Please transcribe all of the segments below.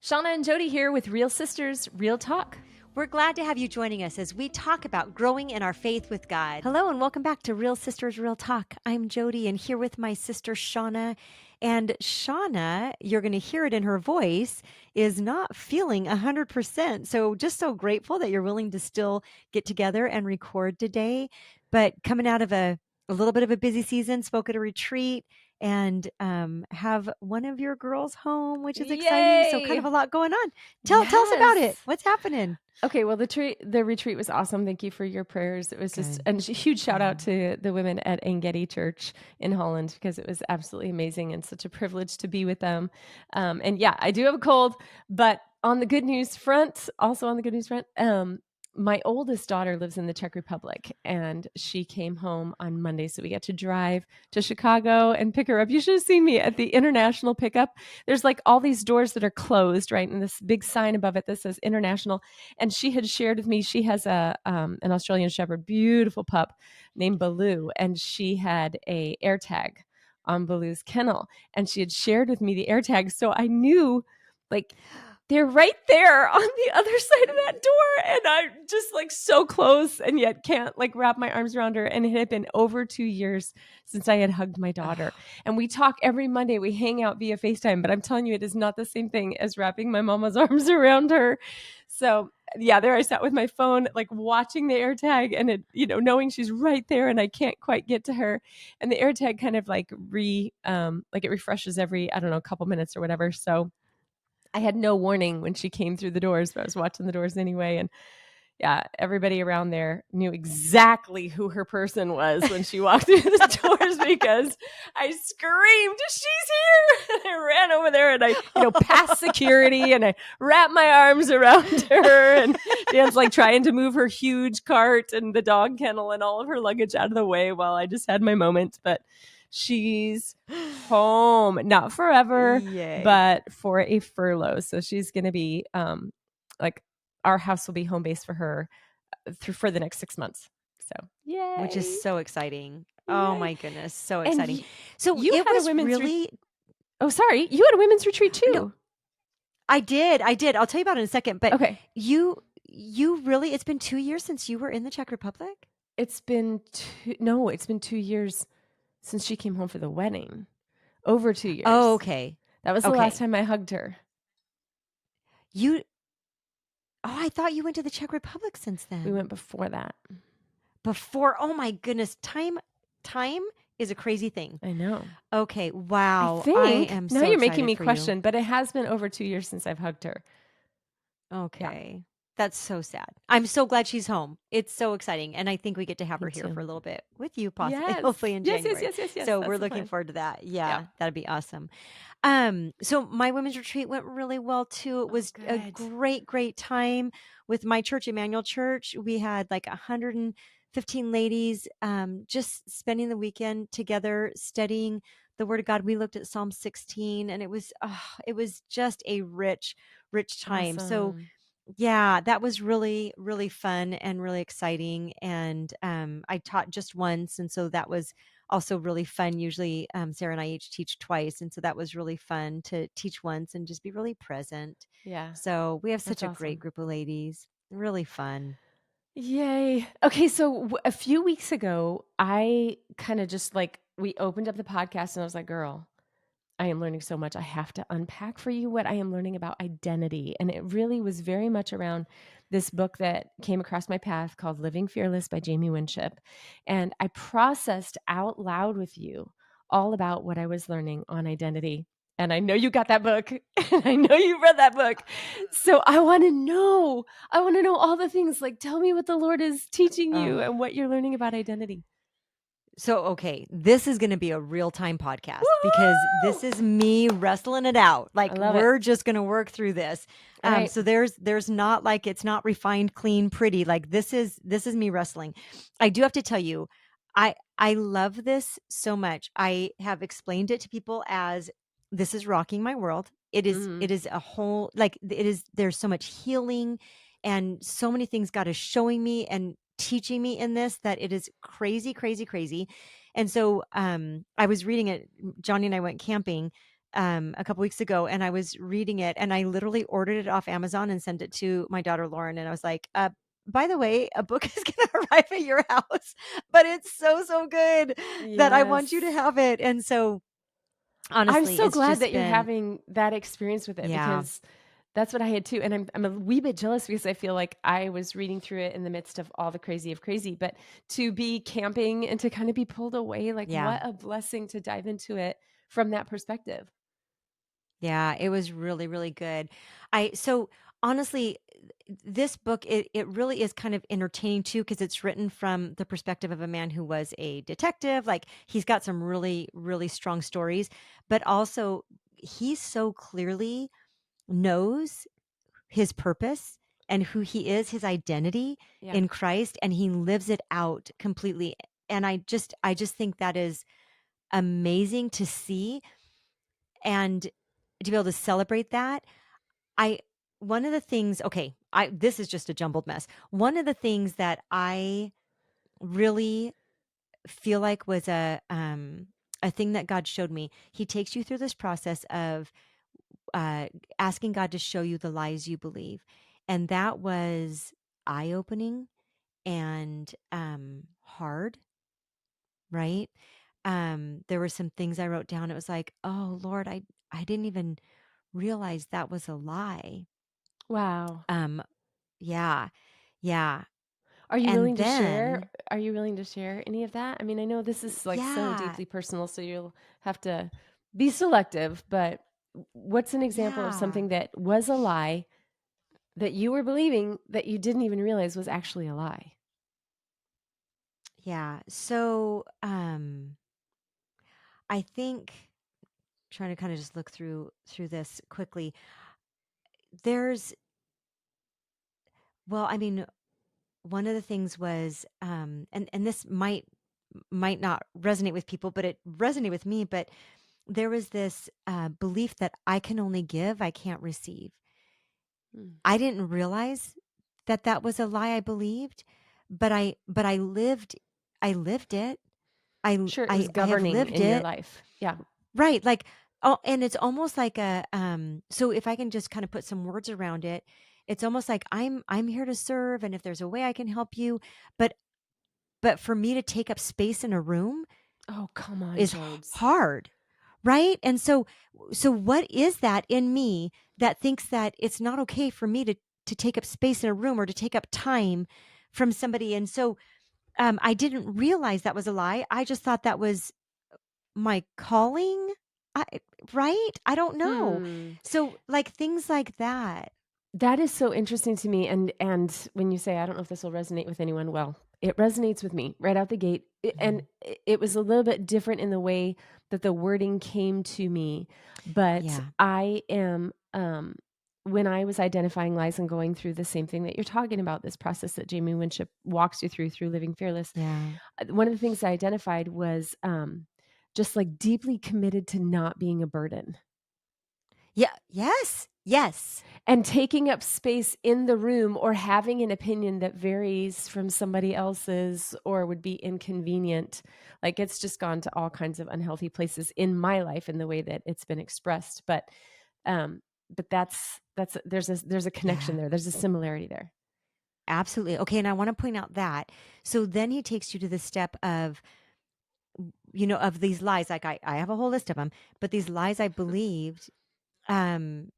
Shawna and Jody here with Real Sisters, Real Talk. We're glad to have you joining us as we talk about growing in our faith with God. Hello and welcome back to Real Sisters, Real Talk. I'm Jody and here with my sister Shawna. And Shawna, you're going to hear it in her voice, is not feeling 100%. So just so grateful that you're willing to still get together and record today. But coming out of a little bit of a busy season, spoke at a retreat, and have one of your girls home, which is exciting. So kind of a lot going on. Tell us about it. What's happening? Okay, well, the retreat was awesome. Thank you for your prayers. It was just a huge shout out to the women at Engedi Church in Holland because it was absolutely amazing and such a privilege to be with them. And yeah, I do have a cold, but on the good news front, my oldest daughter lives in the Czech Republic and she came home on Monday. So we got to drive to Chicago and pick her up. You should have seen me at the international pickup. There's like all these doors that are closed, right? And this big sign above it that says international. And she had shared with me, she has an Australian Shepherd, beautiful pup named Baloo. And she had a air tag on Baloo's kennel. And she had shared with me the air tag. So I knew like, they're right there on the other side of that door. And I'm just like so close and yet can't like wrap my arms around her. And it had been over 2 years since I had hugged my daughter. And we talk every Monday. We hang out via FaceTime, but I'm telling you, it is not the same thing as wrapping my mama's arms around her. So yeah, there I sat with my phone, like watching the air tag and it, knowing she's right there and I can't quite get to her. And the air tag kind of like it refreshes every, I don't know, a couple minutes or whatever. So I had no warning when she came through the doors, but I was watching the doors anyway. And yeah, everybody around there knew exactly who her person was when she walked through the doors because I screamed, "She's here!" And I ran over there and I, passed security and I wrapped my arms around her and Dan's like trying to move her huge cart and the dog kennel and all of her luggage out of the way while I just had my moment. But she's home, not forever, Yay. but for a furlough. So she's going to be like our house will be home base for her for the next 6 months. So yay. Which is so exciting. Yay. Oh my goodness. So exciting. So you it had was a women's really, oh, sorry. You had a women's retreat too. No, I did. I'll tell you about it in a second, but okay. You really, it's been 2 years since you were in the Czech Republic? It's been 2 years since she came home for the wedding. Over 2 years. Oh, okay. That was the last time I hugged her. I thought you went to the Czech Republic since then. We went before that. Oh my goodness. Time is a crazy thing. I know. Okay. Wow. I am so now you're making me question, but it has been over 2 years since I've hugged her. Okay. Yeah. That's so sad. I'm so glad she's home. It's so exciting. And I think we get to have her here for a little bit with you, possibly, hopefully in January. Yes. So we're looking forward to that. Yeah, that'd be awesome. So my women's retreat went really well too. It was a great time with my church, Emmanuel Church. We had like 115 ladies just spending the weekend together studying the Word of God. We looked at Psalm 16 and it was just a rich time. Awesome. So yeah, that was really, really fun and really exciting. And I taught just once. And so that was also really fun. Usually Sarah and I each teach twice. And so that was really fun to teach once and just be really present. Yeah. So we have such a great group of ladies. Really fun. Yay. Okay. So a few weeks ago, I kind of just we opened up the podcast and I was like, girl, I am learning so much. I have to unpack for you what I am learning about identity. And it really was very much around this book that came across my path called Living Fearless by Jamie Winship. And I processed out loud with you all about what I was learning on identity. And I know you got that book and I know you read that book. So I want to know all the things. Like, tell me what the Lord is teaching you and what you're learning about identity. So, okay, this is going to be a real-time podcast because this is me wrestling it out. Like we're just going to work through this. Right. So there's not like, it's not refined, clean, pretty. Like this is me wrestling. I do have to tell you, I love this so much. I have explained it to people as this is rocking my world. It is a whole, like there's so much healing and so many things God is showing me and teaching me in this that it is crazy. And so I was reading it. Johnny and I went camping a couple weeks ago, and I was reading it, and I literally ordered it off Amazon and sent it to my daughter Lauren, and I was like, by the way, a book is going to arrive at your house, but it's so, so good that I want you to Yes. have it. And so I'm honestly, so it's glad just that you're been, having that experience with it yeah, because that's what I had too. And I'm a wee bit jealous because I feel like I was reading through it in the midst of all the crazy of crazy, but to be camping and to kind of be pulled away, like yeah, what a blessing to dive into it from that perspective. yeah, it was really, really good. So honestly, this book, it really is kind of entertaining too, because it's written from the perspective of a man who was a detective. Like he's got some really, really strong stories, but also he so clearly knows his purpose and who he is, his identity Yeah. in Christ, and he lives it out completely. And I just think that is amazing to see and to be able to celebrate that. I One of the things, okay, I this is just a jumbled mess. One of the things that I really feel like was a thing that God showed me. He takes you through this process of uh, asking God to show you the lies you believe, and that was eye opening and hard, right? There were some things I wrote down. It was like, oh Lord, I didn't even realize that was a lie. Wow. Um, yeah, yeah. Are you And willing to share? then, Are you willing to share any of that? I mean, I know this is like so yeah, deeply personal, so you'll have to be selective, but what's an example of yeah, something that was a lie that you were believing that you didn't even realize was actually a lie? yeah. So, I think trying to kind of just look through this quickly. There's, well, I mean, one of the things was, and this might not resonate with people, but it resonated with me. But there was this belief that I can only give, I can't receive. Mm. I didn't realize that that was a lie I believed, but I lived it. Sure, it was I have governing lived in your it. life. Yeah. Right, like, oh, and it's almost like a, so if I can just kind of put some words around it, it's almost like I'm here to serve, and if there's a way I can help you, but for me to take up space in a room Oh, come on, is Jodes. hard, right? And so what is that in me that thinks that it's not okay for me to take up space in a room or to take up time from somebody? And so I didn't realize that was a lie. I just thought that was my calling. I, right? I don't know. Hmm. So like things like that. That is so interesting to me. And when you say, I don't know if this will resonate with anyone, well, it resonates with me right out the gate. And Mhm. it was a little bit different in the way that the wording came to me. But Yeah. I am, when I was identifying lies and going through the same thing that you're talking about, this process that Jamie Winship walks you through Living Fearless, Yeah. one of the things I identified was just like deeply committed to not being a burden Yeah. Yes. Yes. and taking up space in the room or having an opinion that varies from somebody else's or would be inconvenient. Like it's just gone to all kinds of unhealthy places in my life in the way that it's been expressed. Um, but that's there's a connection Yeah. there. There's a similarity there. Absolutely. Okay. And I want to point out that. So then he takes you to the step of, of these lies. Like I have a whole list of them, but these lies I believed, um,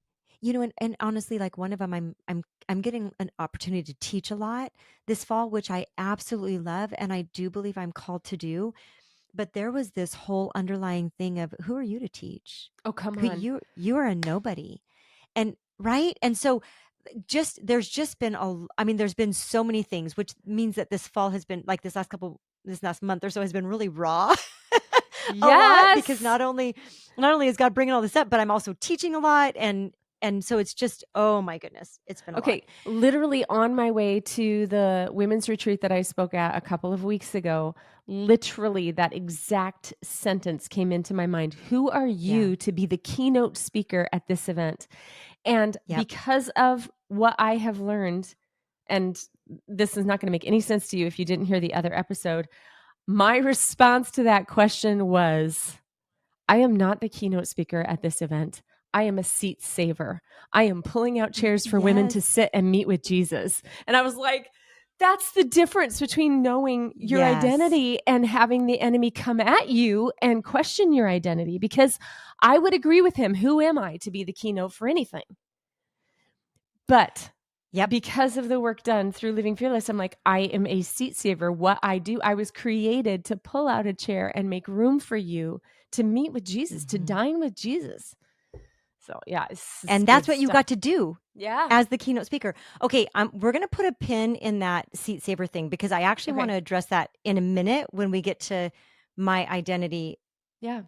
and honestly, like one of them, I'm getting an opportunity to teach a lot this fall, which I absolutely love. And I do believe I'm called to do. But there was this whole underlying thing of who are you to teach? Oh, come Who on. you are a nobody. And right. And so there's just been I mean, there's been so many things, which means that this fall has been like this last month or so has been really raw. A lot, because Yes. not only is God bringing all this up, but I'm also teaching a lot, and so it's just, oh my goodness, it's been a lot. Okay, literally on my way to the women's retreat that I spoke at a couple of weeks ago, literally that exact sentence came into my mind. Who are Yeah. you to be the keynote speaker at this event? And Yep. because of what I have learned, and this is not going to make any sense to you if you didn't hear the other episode, my response to that question was, I am not the keynote speaker at this event. I am a seat saver. I am pulling out chairs for women to Yes. sit and meet with Jesus. And I was like, that's the difference between knowing your Yes. identity and having the enemy come at you and question your identity. Because I would agree with him. Who am I to be the keynote for anything? But Yep. because of the work done through Living Fearless, I'm like, I am a seat saver. What I do, I was created to pull out a chair and make room for you to meet with Jesus, to dine with Jesus. So yeah, And that's what you got to do. Yeah. As the keynote speaker. Okay, we're going to put a pin in that seat saver thing because I actually want to address that in a minute when we get to my identity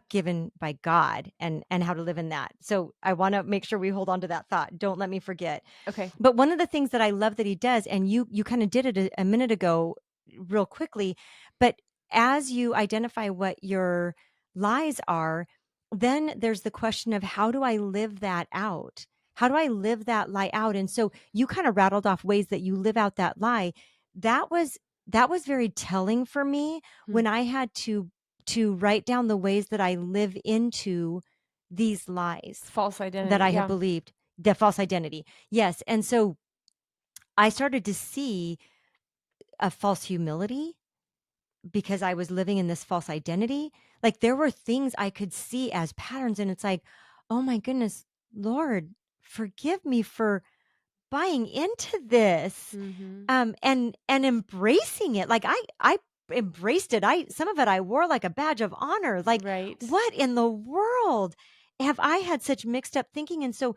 given by God and how to live in that. So I want to make sure we hold on to that thought. Don't let me forget. Okay. But one of the things that I love that he does, and you kind of did it a minute ago real quickly, but as you identify what your lies are, then there's the question of how do I live that out? How do I live that lie out? And so you kind of rattled off ways that you live out that lie. That was very telling for me when I had to write down the ways that I live into these lies. False identity. That I have believed. The false identity. Yes. And so I started to see a false humility because I was living in this false identity. Like there were things I could see as patterns, and it's like, oh my goodness, Lord, forgive me for buying into this. And embracing it. Like I embraced it. Some of it I wore like a badge of honor. Like what in the world have I had such mixed up thinking? And so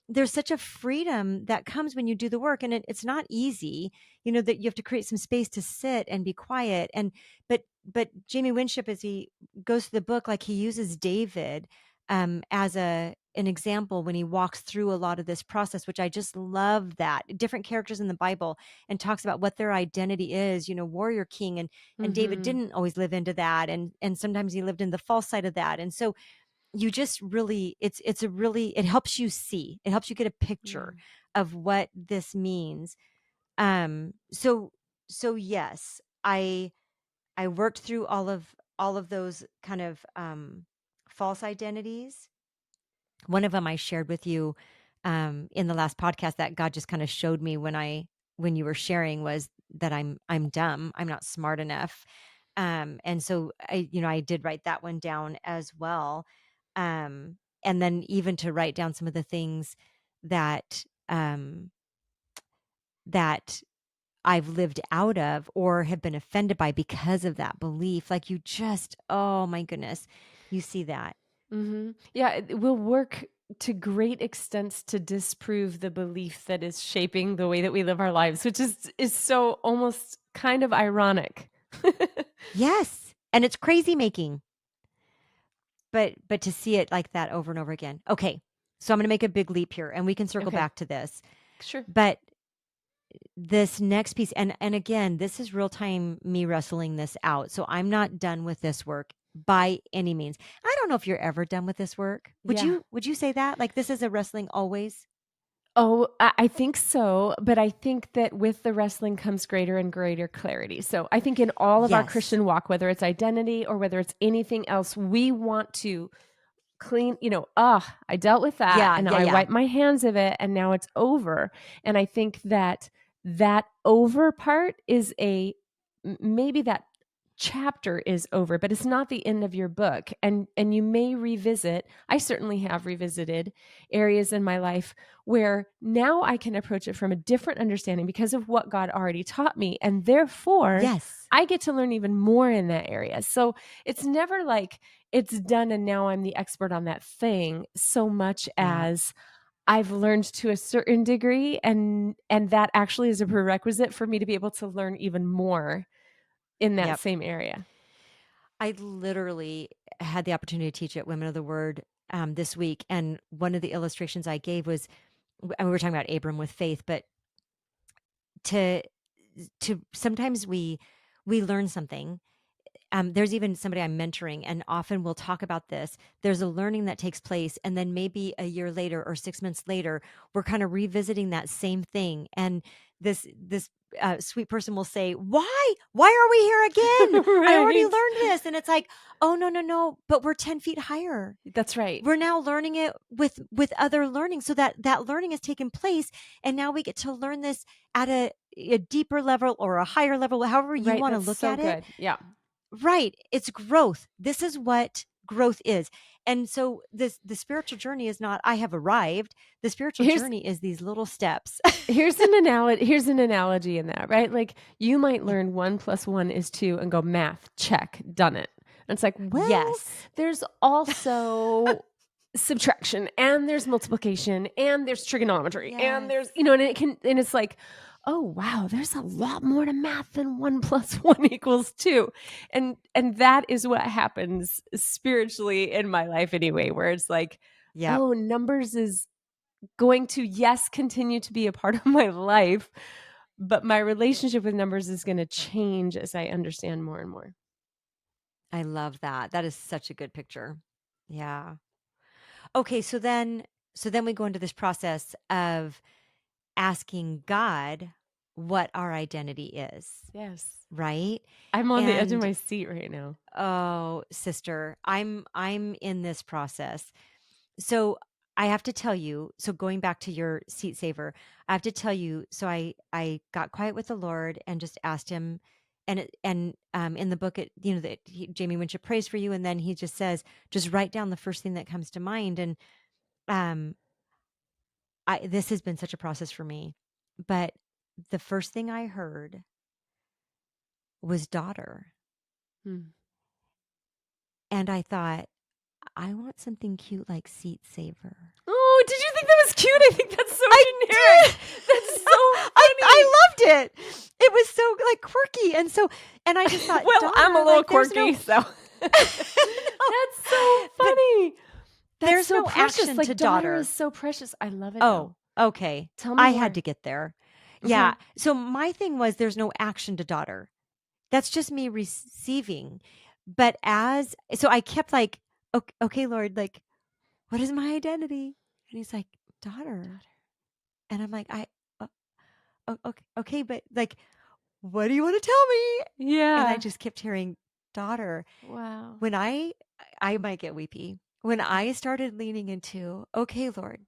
there's such a freedom that comes when you do the work, and it's not easy, that you have to create some space to sit and be quiet. And but Jamie Winship, as he goes through the book, like he uses David as an example when he walks through a lot of this process, which I just love, that different characters in the Bible, and talks about what their identity is, warrior king. And David didn't always live into that. And sometimes he lived in the false side of that. And so you just really, it helps you see, it helps you get a picture of what this means. So yes, I worked through all of those kind of false identities. One of them I shared with you in the last podcast that God just kind of showed me when you were sharing was that I'm dumb. I'm not smart enough. And so I did write that one down as well. And then even to write down some of the things that that I've lived out of or have been offended by because of that belief. Like you just, oh my goodness, you see that. Yeah, it will work to great extents to disprove the belief that is shaping the way that we live our lives, which is so almost kind of ironic. Yes, and it's crazy making. But to see it like that over and over again. Okay, so I'm going to make a big leap here, and we can circle back to this. Sure. But this next piece, and again, this is real time me wrestling this out. So I'm not done with this work by any means. I don't know if you're ever done with this work. Would you say that? Like this is a wrestling always? Oh, I think so. But I think that with the wrestling comes greater and greater clarity. So I think in all of our Christian walk, whether it's identity or whether it's anything else, we want to clean, I dealt with that and I wiped my hands of it and now it's over. And I think that over part is maybe that chapter is over, but it's not the end of your book. And you may revisit, I certainly have revisited areas in my life where now I can approach it from a different understanding because of what God already taught me. And therefore, I get to learn even more in that area. So it's never like it's done and now I'm the expert on that thing, so much as I've learned to a certain degree, and that actually is a prerequisite for me to be able to learn even more in that same area. I literally had the opportunity to teach at Women of the Word this week. And one of the illustrations I gave was, we were talking about Abram with faith, but to sometimes we learn something there's even somebody I'm mentoring, and often we'll talk about this. There's a learning that takes place, and then maybe a year later or 6 months later, we're kind of revisiting that same thing. And this sweet person will say, Why are we here again? I already Right. learned this." And it's like, "Oh, no, no, no, but we're 10 feet higher. That's right. We're now learning it with other learning, so that learning has taken place, and now we get to learn this at a deeper level or a higher level, however you Right. want to That's look so at it." good. Yeah. Right. It's growth. This is what growth is. And so the spiritual journey is not, I have arrived. The spiritual Here's journey is these little steps. here's an analogy. Here's an analogy in that, right? Like you might learn 1+1 is 2 and go math, check, done it. And it's like, well, Yes. there's also subtraction and there's multiplication and there's trigonometry and Yes. there's, and it's like, oh wow, there's a lot more to math than 1+1 = 2. And that is what happens spiritually in my life anyway, where it's like, Yep. oh, numbers is going to, yes, continue to be a part of my life, but my relationship with numbers is going to change as I understand more and more. I love that. That is such a good picture. Yeah. Okay, so then we go into this process of asking God what our identity is, Yes. right? I'm on the edge of And my seat right now. oh, sister, I'm in this process. So I have to tell you, so going back to your seat saver, I have to tell you, so I got quiet with the Lord and just asked him, and in the book, that Jamie Winship prays for you, and then he just says, just write down the first thing that comes to mind. And um I this has been such a process for me, but the first thing I heard was daughter. Hmm. And I thought, I want something cute like seat saver. Oh, did you think that was cute? I think that's so I generic. did. That's so I loved it. It was so like quirky, and I just thought, well, I'm a daughter, little like there's quirky, no, so no, that's so but funny. That's there's so no precious. action to Like daughter is daughter. so precious. I love it Oh, now. okay. Tell me I had more. to get there. Yeah. Okay. So my thing was there's no action to daughter. That's just me receiving. But so I kept like, okay, Lord, like, what is my identity? And he's like, daughter. And I'm like, okay, okay, but like, what do you want to tell me? And I Yeah. just kept hearing daughter. Wow. When I might get weepy. When I started leaning into, okay, Lord,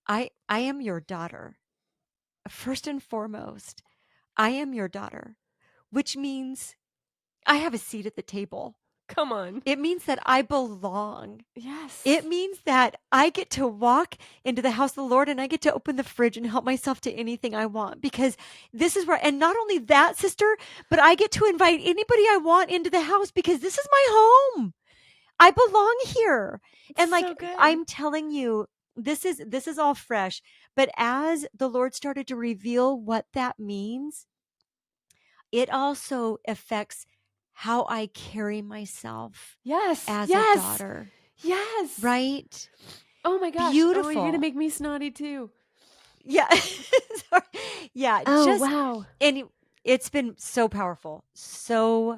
I am your daughter. First and foremost, I am your daughter, which means I have a seat at the table. Come on. It means that I belong. Yes. It means that I get to walk into the house of the Lord and I get to open the fridge and help myself to anything I want, because this is where, and not only that, sister, but I get to invite anybody I want into the house because this is my home. I belong here. And It's like, so good. I'm telling you, this is all fresh, but as the Lord started to reveal what that means, it also affects how I carry myself Yes. as a Yes. daughter, Yes. right? Oh my gosh. Oh, you're gonna Beautiful. make me snotty too. Yeah. Sorry. Yeah, Oh just wow. and it's been so powerful to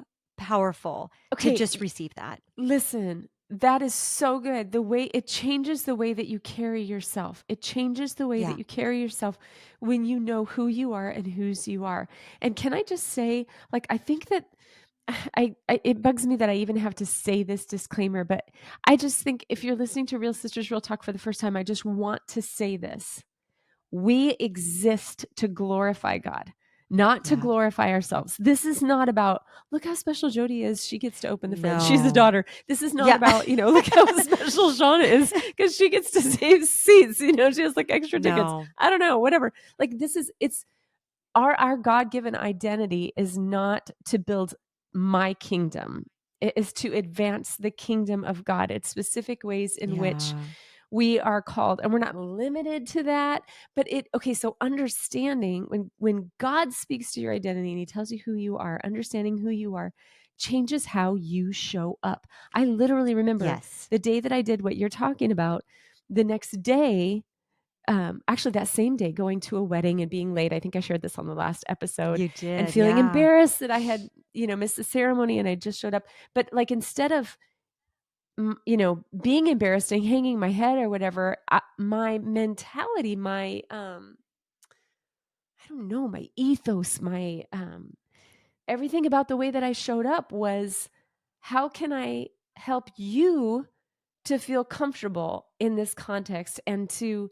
Okay. just receive that. Listen, that is so good. The way it changes the way that you carry yourself. It changes the way that Yeah. you carry yourself when you know who you are and whose you are. And can I just say, like, I think that it bugs me that I even have to say this disclaimer, but I just think if you're listening to Real Sisters Real Talk for the first time, I just want to say this. We exist to glorify God, not to Yeah. glorify ourselves. This is not about, look how special Jody is. She gets to open the fridge. She's a No. daughter. This is not Yeah. about, look how special Shawna is because she gets to save seats. She has like extra tickets. No. I don't know, whatever. Like it's our God-given identity is not to build my kingdom. It is to advance the kingdom of God. It's specific ways in which Yeah. we are called, and we're not limited to that, but so understanding when God speaks to your identity and he tells you who you are, understanding who you are changes how you show up. I literally remember Yes. the day that I did what you're talking about. The next day actually that same day going to a wedding and being late. I think I shared this on the last episode, You and did, feeling yeah. embarrassed that I had, missed the ceremony and I just showed up. But like, instead of, being embarrassed and hanging my head or whatever, my mentality, I don't know, my ethos, my everything about the way that I showed up was, how can I help you to feel comfortable in this context, and to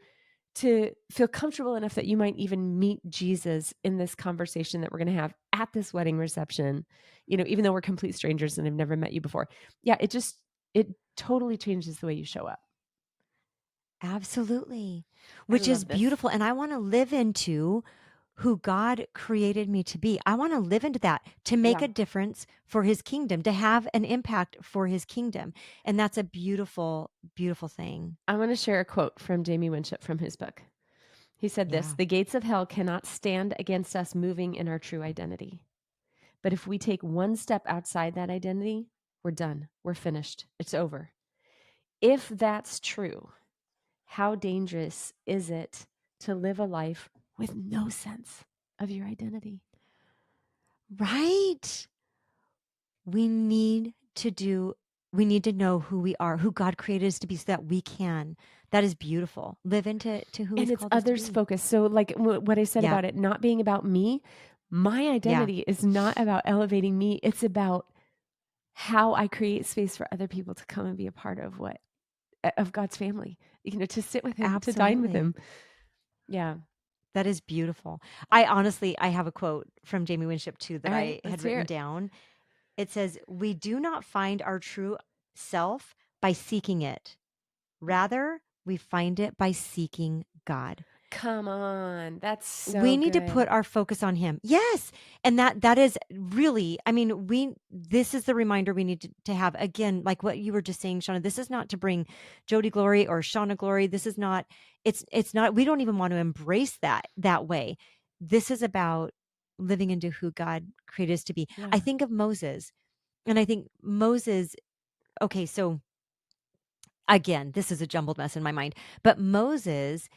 feel comfortable enough that you might even meet Jesus in this conversation that we're going to have at this wedding reception, even though we're complete strangers and I've never met you before. Yeah, it totally changes the way you show up. Absolutely. I Which is love this. beautiful. And I want to live into who God created me to be. I want to live into that, to make Yeah. a difference for his kingdom, to have an impact for his kingdom. And that's a beautiful, beautiful thing. I want to share a quote from Jamie Winship from his book. He said this: Yeah. "The gates of hell cannot stand against us moving in our true identity. But if we take one step outside that identity, we're done. We're finished. It's over. If that's true, how dangerous is it to live a life with no sense of your identity?" Right. We need we need to know who we are, who God created us to be so that we can. That is beautiful. Live into who And he's it's called us to others be. focused. So, like what I said Yeah. about it not being about me, my Yeah. identity is not about elevating me. It's about how I create space for other people to come and be a part of God's family, to sit with him, to dine with him. Absolutely. Yeah. That is beautiful. I have a quote from Jamie Winship too that All right, I had let's hear written it. down. It says, "We do not find our true self by seeking it. Rather, we find it by seeking God." Come on. That's so We need to good. put our focus on him. Yes. And that is really, I mean, this is the reminder we need to have. Again, like what you were just saying, Shauna, this is not to bring Jody glory or Shauna glory. This is not, it's not, we don't even want to embrace that way. This is about living into who God created us to be. I Yeah. think of Moses, and I think Moses, okay, so again, this is a jumbled mess in my mind, but Moses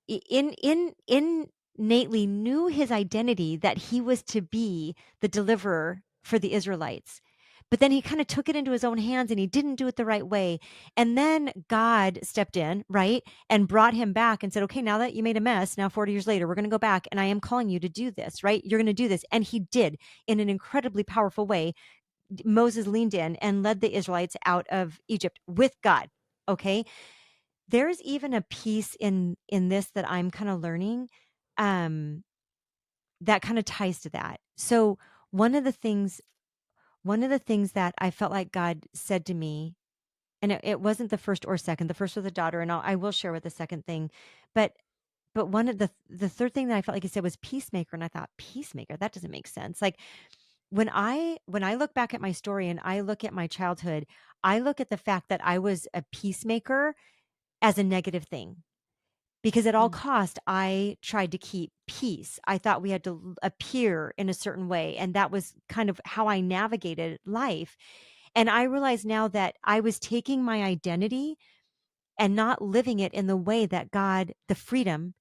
innately knew his identity, that he was to be the deliverer for the Israelites. But then he kind of took it into his own hands and he didn't do it the right way. And then God stepped in, right? And brought him back and said, "Okay, now that you made a mess, now 40 years later, we're going to go back and I am calling you to do this, right? You're going to do this." And he did, in an incredibly powerful way. Moses leaned in and led the Israelites out of Egypt with God. Okay, there's even a piece in this that I'm kind of learning, um, that kind of ties to that. So one of the things one of the things that I felt like God said to me, and it wasn't the first or second. The first was the daughter, and I will share with the second thing, but one of the third thing that I felt like he said was peacemaker, and I thought, peacemaker, that doesn't make sense. Like when I look back at my story and I look at my childhood, I look at the fact that I was a peacemaker as a negative thing. Because at all Mm. cost, I tried to keep peace. I thought we had to appear in a certain way, and that was kind of how I navigated life. And I realize now that I was taking my identity and not living it in the way that the freedom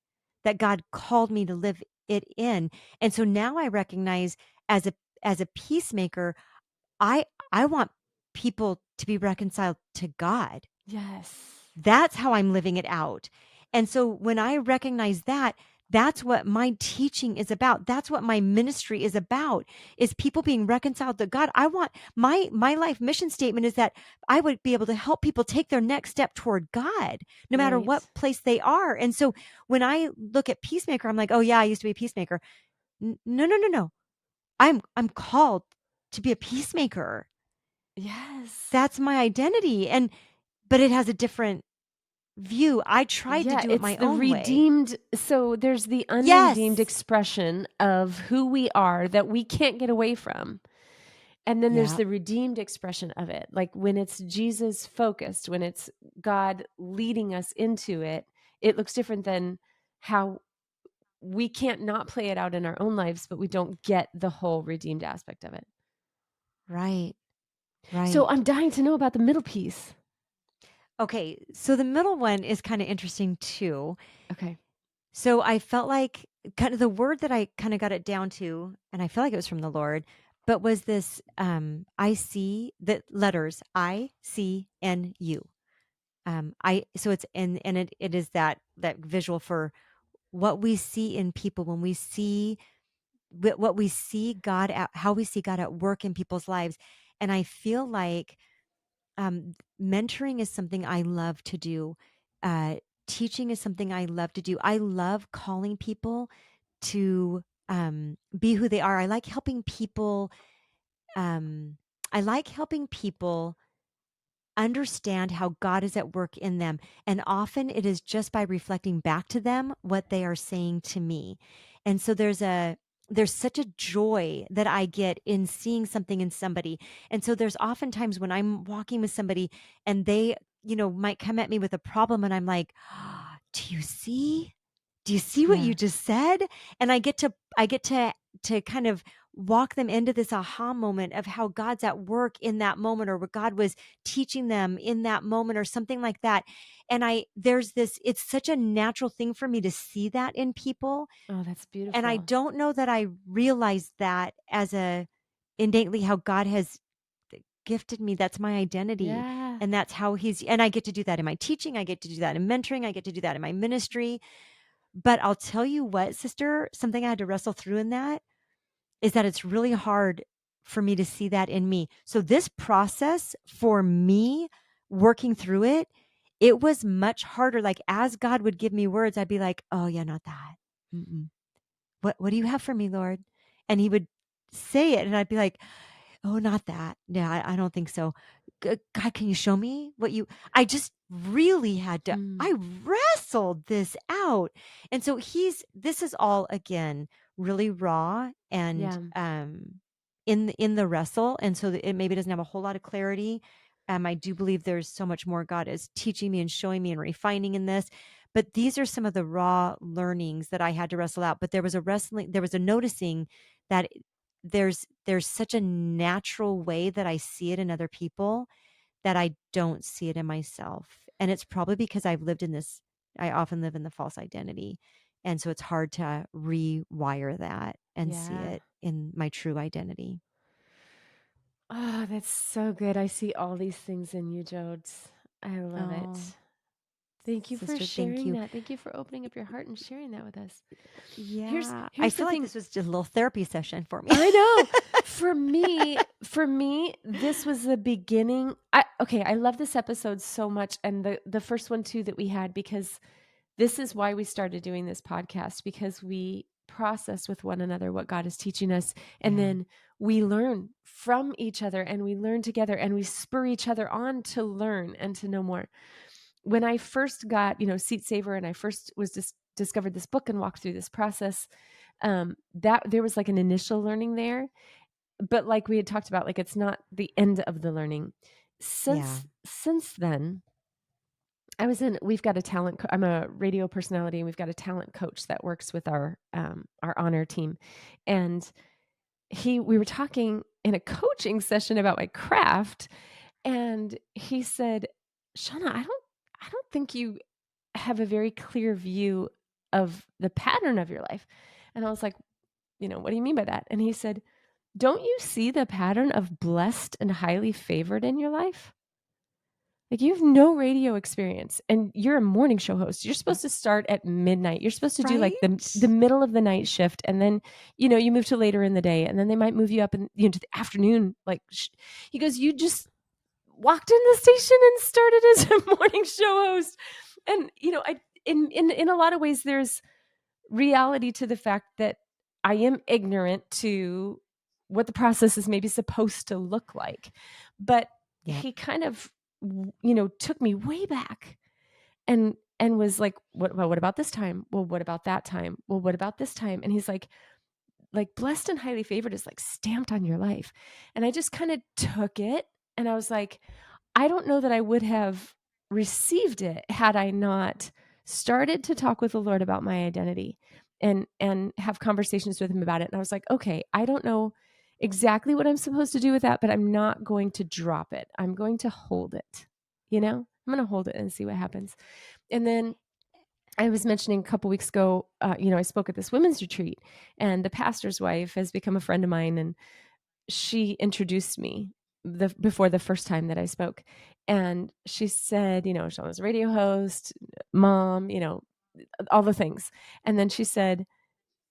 that God called me to live it in. And so now I recognize, as a peacemaker, I I want people to be reconciled to God. Yes. That's how I'm living it out. And so when I recognize that, that's what my teaching is about. That's what my ministry is about, is people being reconciled to God. I want my life mission statement is that I would be able to help people take their next step toward God, no matter what Right. place they are. And so when I look at peacemaker, I'm like, "Oh yeah, I used to be a peacemaker." No, no, no, no. I'm called to be a peacemaker. Yes. That's my identity. But it has a different view. I tried to Yeah, do it it's my the own way. redeemed. So there's the unredeemed Yes. expression of who we are that we can't get away from. And then there's Yeah. the redeemed expression of it. Like when it's Jesus focused, when it's God leading us into it, it looks different than how we can't not play it out in our own lives, but we don't get the whole redeemed aspect of it. Right. So I'm Right. dying to know about the middle piece. Okay, so the middle one is kind of interesting too. Okay. So I felt like kind of the word that I kind of got it down to, and I feel like it was from the Lord, but was this I see the letters ICNU. I so it's and it is that visual for what we see in people when we see what we see God at how we see God at work in people's lives. And I feel like mentoring is something I love to do. Uh, Teaching is something I love to do. I love calling people to be who they are. Um, I like helping people understand how God is at work in them. And often it is just by reflecting back to them what they are saying to me. And so there's such a joy that I get in seeing something in somebody. And so there's oftentimes when I'm walking with somebody and they, might come at me with a problem and I'm like, "Do you see? Do you see what you Yeah. just said?" And I get to kind of walk them into this aha moment of how God's at work in that moment or what God was teaching them in that moment or something like that. And there's this, it's such a natural thing for me to see that in people. Oh, that's And I beautiful. don't know that I realized that as innately how God has gifted me. That's my identity. Yeah. And that's how and I get to do that in my teaching. I get to do that in mentoring. I get to do that in my ministry. But I'll tell you what, sister, something I had to wrestle through in that is that it's really hard for me to see that in me. So this process for me working through it, it was much harder. Like as God would give me words, I'd be like, "Oh yeah, not that. Mm-mm. What do you have for me, Lord?" And He would say it, and I'd be like, "Oh, not that. Yeah, I don't think so. God, can you show me what you?" I just really had to. Mm. I wrestled this out, and so this is all again really raw and Yeah. in the wrestle, and so that it maybe doesn't have a whole lot of clarity. I do believe there's so much more God is teaching me and showing me and refining in this. But these are some of the raw learnings that I had to wrestle out. But there was a noticing that there's such a natural way that I see it in other people that I don't see it in myself. And it's probably because I often live in the false identity. And so it's hard to rewire that and see Yeah. it in my true identity. Oh, that's so good. I see all these things in you, Jodes. I love it. Oh, Thank you for sister, thank sharing you. that. Thank you for opening up your heart and sharing that with us. Here's Yeah. I here's the feel like thing. this was just a little therapy session for me. I know. For me, this was the beginning. I love this episode so much, and the first one too that we had, because this is why we started doing this podcast, because we process with one another what God is teaching us, and Yeah. then we learn from each other, and we learn together, and we spur each other on to learn and to know more. When I first got, Seat Saver, and I first was just discovered this book and walked through this process, that there was like an initial learning there, but like we had talked about, like it's not the end of the learning. Yeah. Since then, we've got a I'm a radio personality, and we've got a talent coach that works with our honor team. And we were talking in a coaching session about my craft, and he said, "Shawna, I don't think you have a very clear view of the pattern of your life." And I was like, "What do you mean by that?" And he said, "Don't you see the pattern of blessed and highly favored in your life? Like, you have no radio experience, and you're a morning show host. You're supposed to start at midnight. You're supposed to do like the Right? middle of the night shift, and then you move to later in the day, and then they might move you up to the afternoon. Like he goes, you just walked in the station and started as a morning show host, and I in a lot of ways there's reality to the fact that I am ignorant to what the process is maybe supposed to look like. But Yep. he kind of, took me way back and was like, what about this time? Well, what about that time? Well, what about this time? And he's like blessed and highly favored is like stamped on your life. And I just kind of took it, and I was like, I don't know that I would have received it had I not started to talk with the Lord about my identity and have conversations with him about it. And I was like, okay, I don't know exactly what I'm supposed to do with that, but I'm not going to drop it. I'm going to hold it, you know? I'm going to hold it and see what happens. And then I was mentioning a couple weeks ago, I spoke at this women's retreat, and the pastor's wife has become a friend of mine, and she introduced me before the first time that I spoke. And she said, Shauna's a radio host, mom, all the things. And then she said,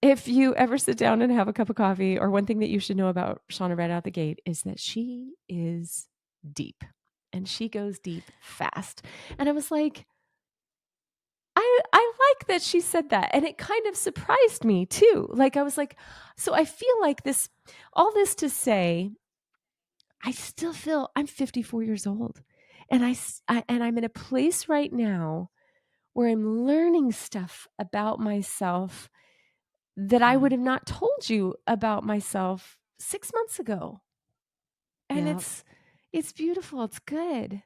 if you ever sit down and have a cup of coffee, or one thing that you should know about Shawna right out the gate is that she is deep, and she goes deep fast. And I was like, I like that she said that. And it kind of surprised me too. Like, I was like, so I feel like all this to say, I still feel I'm 54 years old, and I'm in a place right now where I'm learning stuff about myself that I would have not told you about myself 6 months ago. And Yeah, it's beautiful. It's good.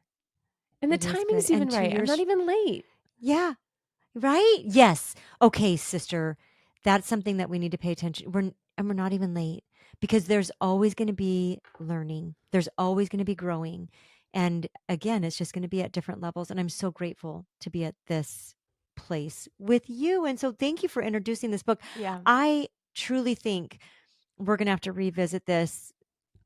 And the it is good. timing's And even 2 right. I'm not years, even late. yeah, right? Yes. Okay, sister. That's something that we need to pay attention. We're not even late, because there's always going to be learning. There's always going to be growing. And again, it's just going to be at different levels, and I'm so grateful to be at this place with you. And so thank you for introducing this book. Yeah. I truly think we're going to have to revisit this.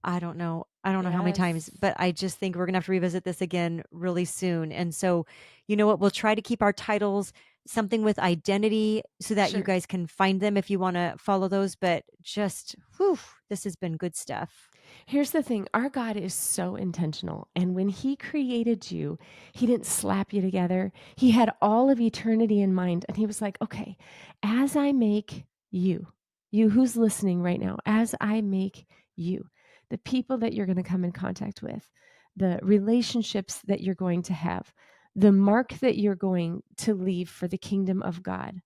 I don't know. I don't know how many Yes. times, but I just think we're going to have to revisit this again really soon. And so, you know what? We'll try to keep our titles something with identity so that you Sure. guys can find them if you want to follow those. But just, whew, this has been good stuff. Here's the thing, our God is so intentional. And when He created you, He didn't slap you together. He had all of eternity in mind. And He was like, okay, as I make you who's listening right now, as I make you, the people that you're going to come in contact with, the relationships that you're going to have, the mark that you're going to leave for the kingdom of God,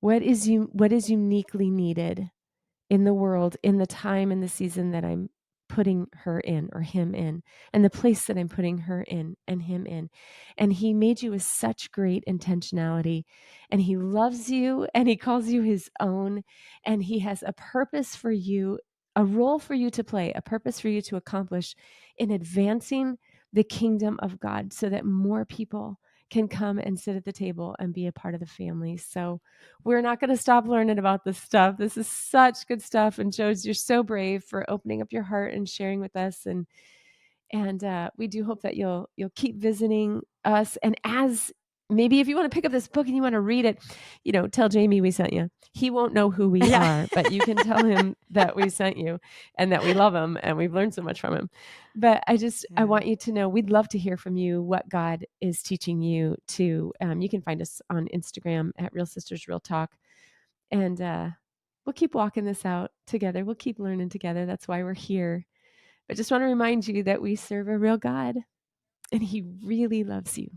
what is uniquely needed in the world, in the time and the season that I'm putting her in, or him in, and the place that I'm putting her in and him in. And He made you with such great intentionality, and He loves you, and He calls you His own, and He has a purpose for you, a role for you to play, a purpose for you to accomplish in advancing the kingdom of God, so that more people can come and sit at the table and be a part of the family. So we're not going to stop learning about this stuff. This is such good stuff. And Jodes, you're so brave for opening up your heart and sharing with us. And we do hope that you'll keep visiting us. And as maybe if you want to pick up this book and you want to read it, tell Jamie we sent you. He won't know who we Yeah. are, but you can tell him that we sent you and that we love him and we've learned so much from him. But I want you to know, we'd love to hear from you what God is teaching you to. You can find us on Instagram at Real Sisters Real Talk. And we'll keep walking this out together. We'll keep learning together. That's why we're here. But just want to remind you that we serve a real God, and He really loves you.